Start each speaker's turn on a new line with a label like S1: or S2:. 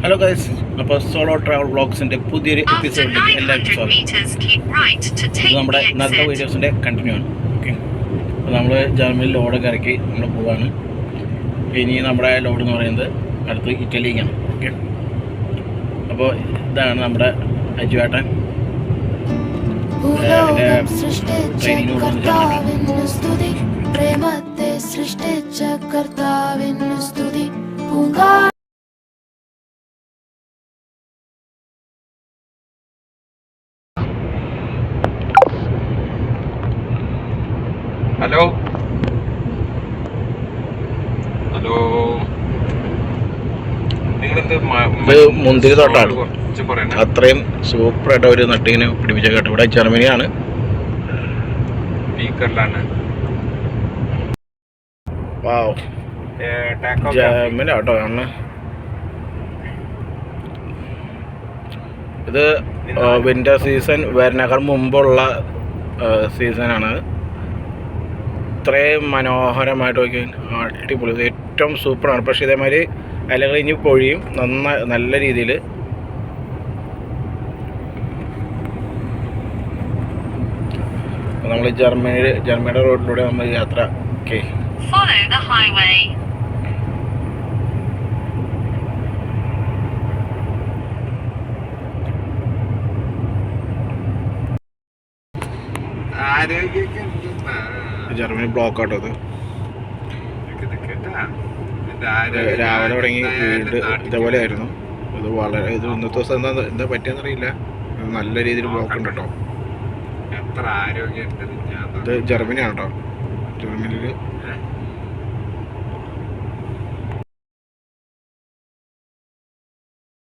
S1: Hello guys, അപ്പോൾ solo travel വ്ളോഗ്സിൻ്റെ പുതിയൊരു എപ്പിസോഡിലേക്ക് എല്ലാവർക്കും സ്വാഗതം. ഇത് നമ്മുടെ ഇന്നത്തെ വീഡിയോസിൻ്റെ കണ്ടിന്യൂ ആണ്. ഓക്കെ, അപ്പോൾ നമ്മൾ ജർമ്മനിയിൽ ലോഡൊക്കെ ഇറക്കി നമ്മൾ പോവാണ്. ഇനി നമ്മുടെ ലോഡ് എന്ന് പറയുന്നത് അടുത്ത് ഇറ്റലിക്കാണ്. ഓക്കെ, അപ്പോൾ ഇതാണ് നമ്മുടെ അജുവേട്ടൻ ട്രെയിനിങ് കൊടുക്കുന്ന.
S2: ഹലോ ഹലോ, നിങ്ങളെന്ത്
S1: മുന്തിരി തോട്ടാണ്, അത്രയും സൂപ്പറായിട്ട് അവർ നട്ടിങ്ങനെ പിടിപ്പിച്ച കേട്ടോ. ഇവിടെ ജർമ്മനിയാണ്,
S2: സ്പീക്കറിലാണ്.
S1: ജർമ്മനി കേട്ടോ ആണ്. ഇത് വിൻ്റർ സീസൺ വരുന്നേക്കാൾ മുമ്പുള്ള സീസണാണ്. ഇത്രയും മനോഹരമായിട്ട് നോക്കി, അടിപൊളി, ഏറ്റവും സൂപ്പറാണ്. പക്ഷേ ഇതേമാതിരി ഇലകൾ ഇനി പൊഴിയും നല്ല രീതിയിൽ. നമ്മൾ ജർമ്മനിയുടെ റോഡിലൂടെ നമ്മൾ യാത്ര. ഓക്കെ, ജർമ്മനി ബ്ലോക്ക് ആട്ടോ. ഇത് രാവിലെ തുടങ്ങി വീട് ഇതേപോലെ ആയിരുന്നു. ഇത് ഇന്നത്തെ ദിവസം എന്താ പറ്റിയെന്നറിയില്ല, നല്ല രീതിയിൽ ബ്ലോക്ക് ഉണ്ട് കേട്ടോ. ഇത് ജർമ്മനിയാണ് കേട്ടോ. ജർമ്മനിയിൽ